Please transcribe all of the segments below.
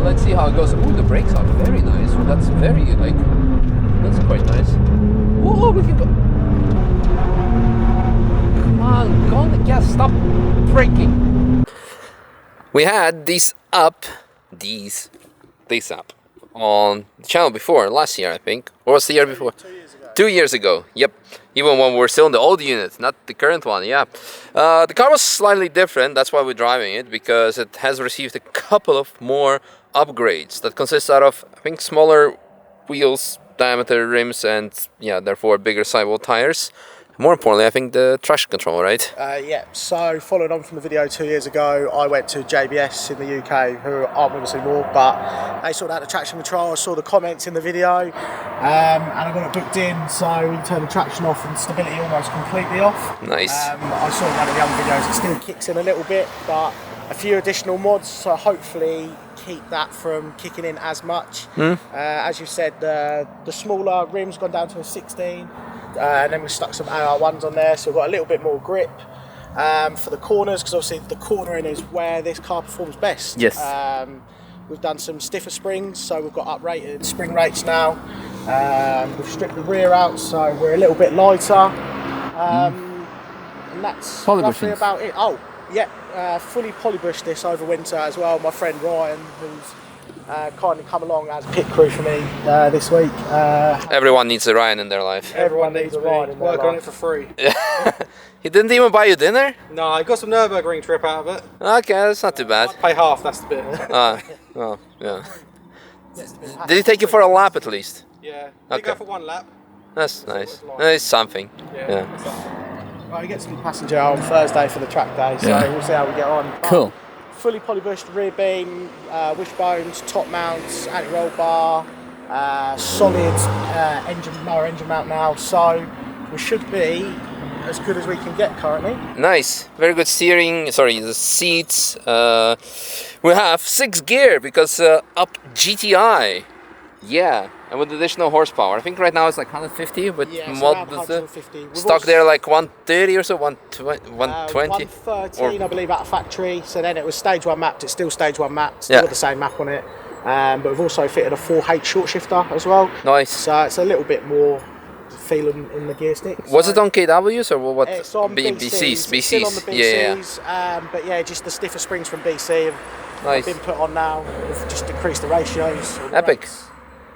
let's see how it goes. Ooh, the brakes are very nice. That's very, like, that's quite nice. Whoa, we can go. Come on, go on the gas, stop braking. We had these up on the channel before, last year I think, or was the year before? 2 years ago. 2 years ago, yep. Even when we were still in the old unit, not the current one, yeah. The car was slightly different, that's why we're driving it, because it has received a couple of more upgrades that consist out of, I think, smaller wheels, diameter rims, and yeah, therefore bigger sidewall tires. More importantly, I think the traction control, right? Yeah, so following on from the video 2 years ago, I went to JBS in the UK, who aren't with us anymore, but they sorted out the traction control. I saw the comments in the video, and I got it booked in, so we can turn the traction off and stability almost completely off. Nice. I saw one of the other videos, it still kicks in a little bit, but a few additional mods, so hopefully keep that from kicking in as much. As you said, the smaller rims gone down to a 16. And then we stuck some AR1s on there, so we've got a little bit more grip for the corners, because obviously the cornering is where this car performs best. Yes. We've done some stiffer springs, so we've got uprated spring rates now. We've stripped the rear out, so we're a little bit lighter. And that's roughly about it. Oh, yeah, fully polybushed this over winter as well. My friend Ryan, who's kindly come along as pit crew for me this week. Everyone needs a Ryan in their life. Everyone needs a Ryan in their life. Work on it for free. He didn't even buy you dinner? No, I got some Nürburgring trip out of it. Okay, that's not too bad. Pay half, that's the bit. Oh, yeah. Did he take you for a lap at least? Yeah, Okay. go for one lap. That's nice. It's something. Yeah. Well, he gets to be passenger on Thursday for the track day, so we'll see how we get on. Cool. Fully polybushed rear beam, wishbones, top mounts, anti-roll bar, solid lower engine mount now, so we should be as good as we can get currently. Nice, very good steering. Sorry, the seats. We have 6 gear because Up GTI. Yeah, and with additional horsepower. I think right now it's like 150, but around 150. Stock there like 130 or so, 120. 113, I believe, out of factory. So then it was stage 1 mapped. It's still stage 1 mapped. Still got the same map on it. But we've also fitted a 4H short shifter as well. Nice. So it's a little bit more feeling in the gear stick. Was it on KWs or what? It's on BCs. It's still on the BCs. But yeah, just the stiffer springs from BC have been put on now. We've just decreased the ratios. Epic.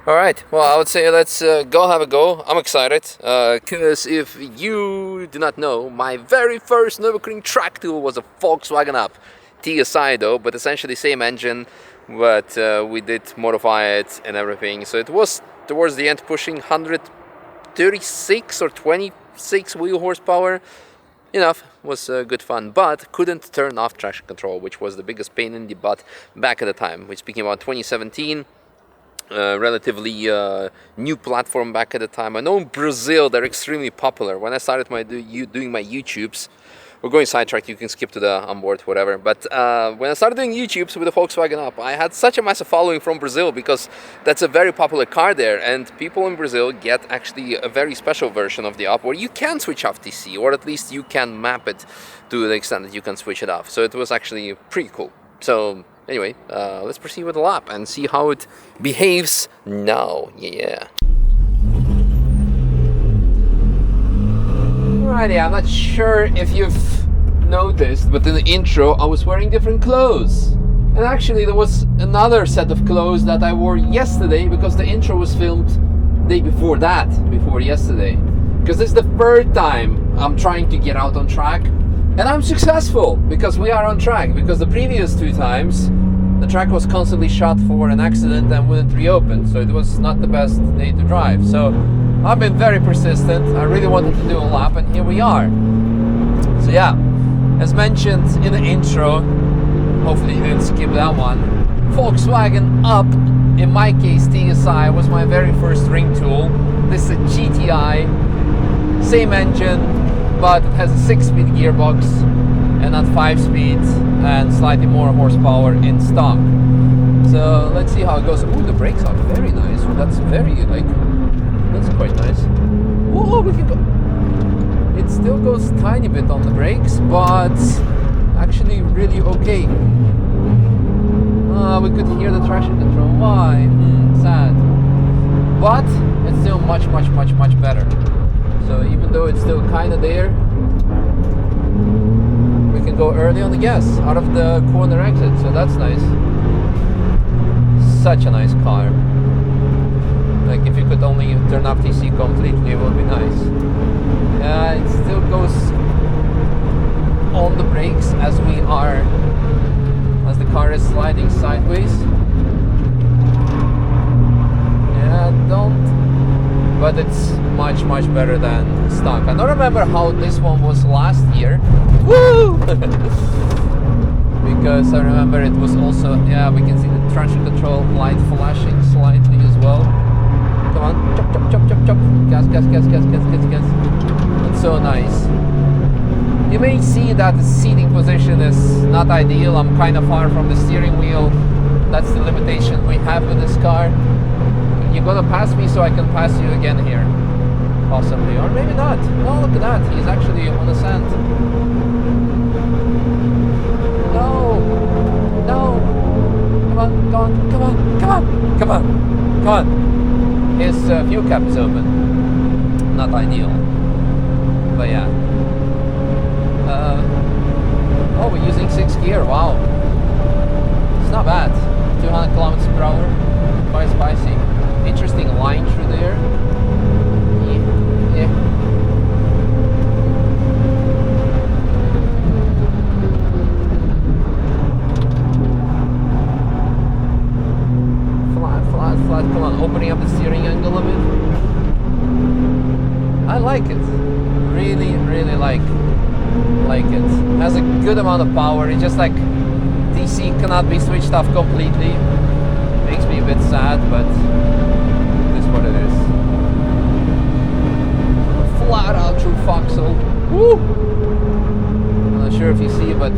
All right, well, I would say let's go have a go. I'm excited, because if you do not know, my very first Nürburgring track tool was a Volkswagen Up TSI though, but essentially same engine, but we did modify it and everything. So it was towards the end pushing 136 or 26 wheel horsepower. Enough, was good fun, but couldn't turn off traction control, which was the biggest pain in the butt back at the time. We're speaking about 2017. Relatively new platform back at the time. I know in Brazil they're extremely popular. When I started doing my YouTubes, we're going sidetracked, you can skip to the onboard, whatever. But when I started doing YouTubes with the Volkswagen Up, I had such a massive following from Brazil because that's a very popular car there, and people in Brazil get actually a very special version of the Up where you can switch off TC, or at least you can map it to the extent that you can switch it off. So it was actually pretty cool. So anyway, let's proceed with the lap and see how it behaves now. Yeah. Alrighty, I'm not sure if you've noticed, but in the intro I was wearing different clothes. And actually there was another set of clothes that I wore yesterday because the intro was filmed the day before that, before yesterday. Because this is the third time I'm trying to get out on track. And I'm successful because we are on track, because the previous 2 times the track was constantly shut for an accident and wouldn't reopen, so it was not the best day to drive. So I've been very persistent. I really wanted to do a lap, and here we are. So yeah, as mentioned in the intro, hopefully you didn't skip that one, Volkswagen Up, in my case TSI, was my very first ring tool. This is a GTI, same engine, but it has a 6-speed gearbox and not 5-speed, and slightly more horsepower in stock. So let's see how it goes. Ooh, the brakes are very nice. That's very, like, that's quite nice. Whoa, we can go. It still goes tiny bit on the brakes, but actually really okay. We could hear the traction control. Why? Sad. But it's still much better. So even though it's still kind of there, we can go early on the gas out of the corner exit. So that's nice. Such a nice car. Like if you could only turn off TC completely, it would be nice. It still goes on the brakes as the car is sliding sideways. Yeah, but it's much better than stock. I don't remember how this one was last year. Woo! Because I remember it was also, yeah, we can see the traction control light flashing slightly as well. Come on, chop. Gas. It's so nice. You may see that the seating position is not ideal. I'm kind of far from the steering wheel. That's the limitation we have with this car. You're gonna pass me so I can pass you again here. Possibly, or maybe not. Oh, look at that. He's actually on the sand. No. Come on. His fuel cap is open. Not ideal. But yeah. Oh, we're using 6th gear. Wow. It's not bad. 200 kilometers per hour. Quite spicy. Interesting line through there. Yeah. Flat. Come on, opening up the steering angle a bit. I like it. Really like it. Has a good amount of power. It's just like DC cannot be switched off completely. Makes me a bit sad, but it is what it is. Flat out through Foxhole. Woo! I'm not sure if you see, but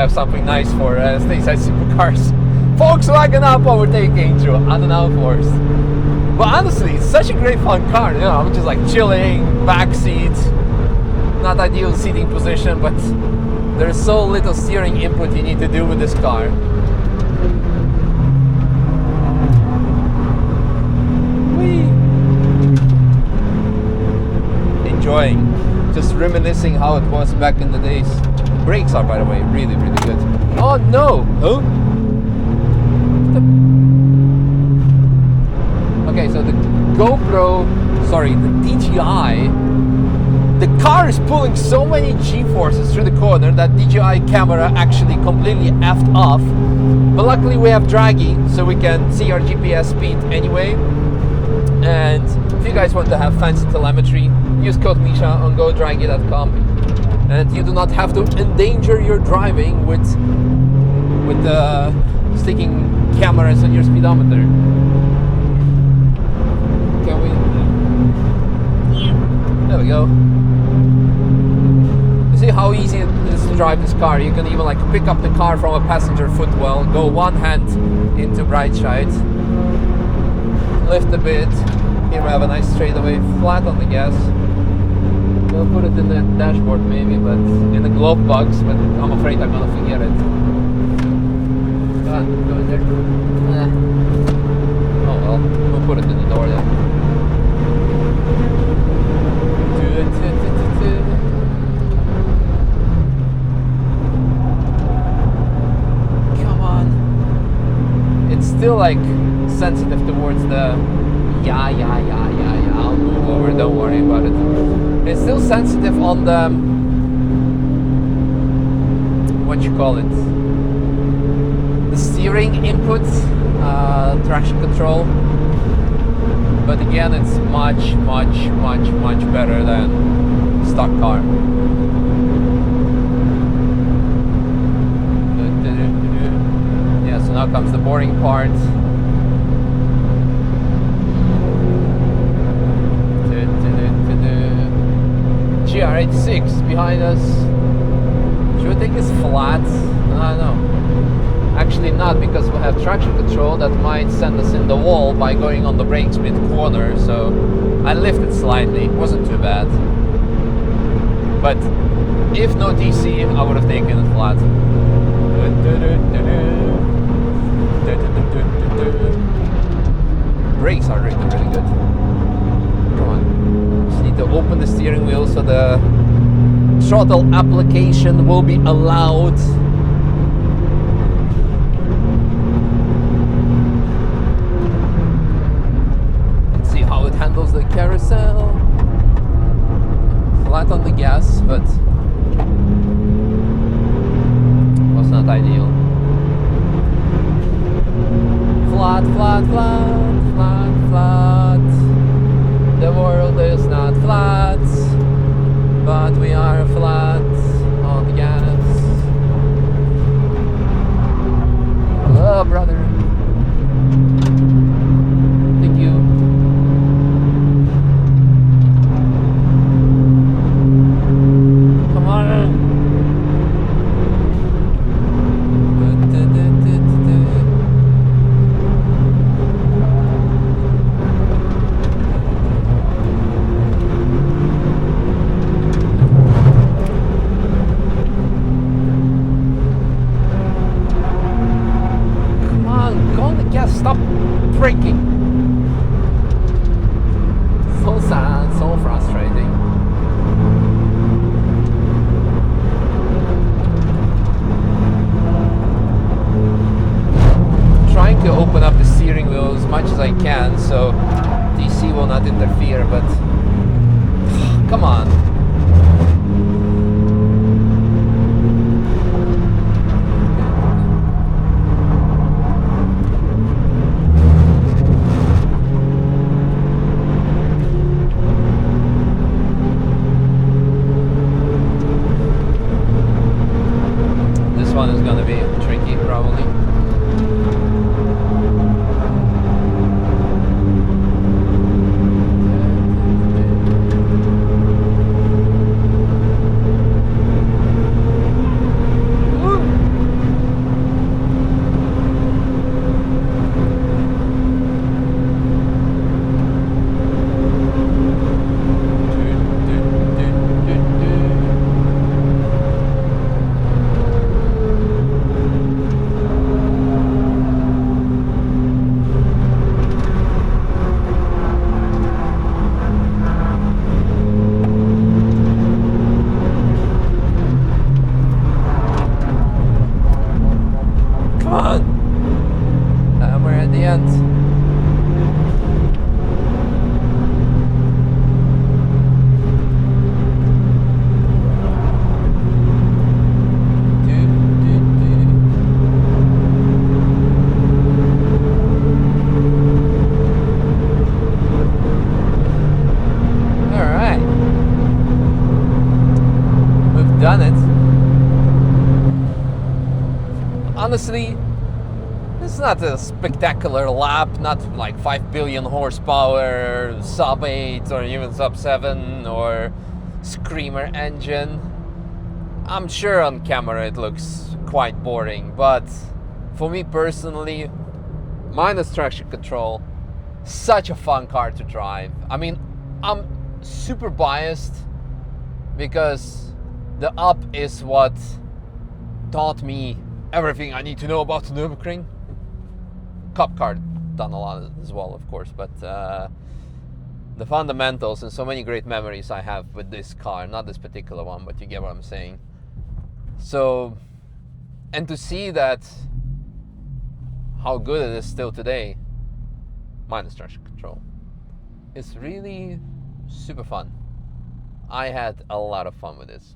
something nice for stateside supercars. Volkswagen Up overtaking through Adenauer Forest. But honestly, it's such a great fun car. You know, I'm just like chilling, back seat, not ideal seating position, but there's so little steering input you need to do with this car. Whee! Enjoying, just reminiscing how it was back in the days. Brakes are, by the way, really good. Oh no! Huh? Okay, so the DJI, the car is pulling so many G-forces through the corner that DJI camera actually completely effed off. But luckily we have Draggy, so we can see our GPS speed anyway. And if you guys want to have fancy telemetry, use code Misha on godraggy.com. And you do not have to endanger your driving with sticking cameras on your speedometer. Can we? There we go. You see how easy it is to drive this car? You can even like pick up the car from a passenger footwell, go one hand into bright side, lift a bit. Here we have a nice straightaway, flat on the gas. We'll put it in the dashboard maybe, but in the glove box, but I'm afraid I'm gonna forget it. Go on, go in there. Oh well, we'll put it in the door then. Come on. It's still like sensitive towards the I'll move over, don't worry about it. It's still sensitive on the, what you call it, the steering input, traction control. But again, it's much better than stock car. Yeah, so now comes the boring part. GR86 behind us. Should we take this flat? I don't know. Actually not, because we have traction control that might send us in the wall by going on the brakes mid-corner, so I lifted slightly, it wasn't too bad. But if no DC, I would have taken it flat. Brakes are really, really good. Come on. Just need to open the steering wheel so the throttle application will be allowed. Let's see how it handles the carousel. Flat on the gas, but was not ideal. Flat, flat, flat, flat, flat. The world is not flat, but we are flat on the gas. Hello, brother. Thank you. Come on. Stop braking. So sad, so frustrating. Trying to open up the steering wheel as much as I can so DC will not interfere, but come on. Done it. Honestly, it's not a spectacular lap, not like 5 billion horsepower, sub 8 or even sub 7 or screamer engine. I'm sure on camera it looks quite boring, but for me personally, minus traction control, such a fun car to drive. I mean, I'm super biased because the Up is what taught me everything I need to know about the Nürburgring. Cup car done a lot as well, of course, but the fundamentals and so many great memories I have with this car, not this particular one, but you get what I'm saying. So, and to see that how good it is still today, minus traction control, it's really super fun. I had a lot of fun with this.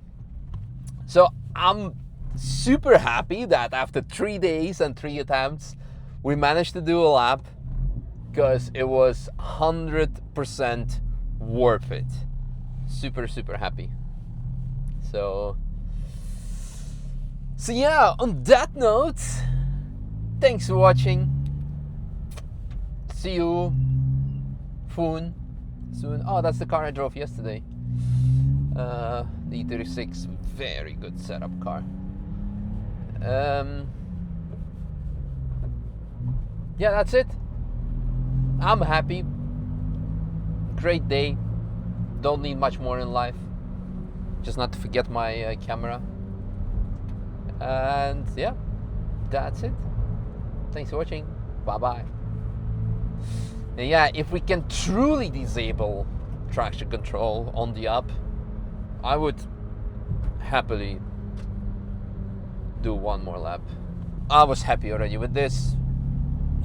So I'm super happy that after 3 days and 3 attempts, we managed to do a lap, because it was 100% worth it. Super, super happy. So yeah, on that note, thanks for watching. See you soon. Oh, that's the car I drove yesterday. The E36, very good setup car. yeah, that's it. I'm happy. Great day. Don't need much more in life. Just not to forget my camera. And yeah, that's it. Thanks for watching. Bye bye. And yeah, if we can truly disable traction control on the Up, I would happily do one more lap. I was happy already with this.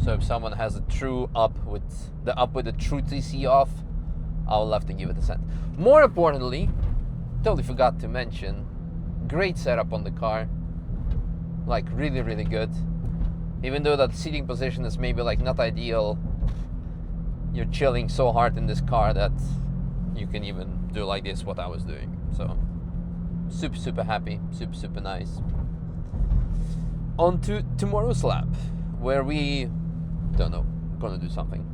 So if someone has a true Up with the true TC off, I would love to give it a cent. More importantly, totally forgot to mention, great setup on the car. Like really, really good. Even though that seating position is maybe like not ideal, you're chilling so hard in this car that you can even do like this, what I was doing. So super, super happy, super, super nice. On to tomorrow's lap, where we don't know, gonna do something.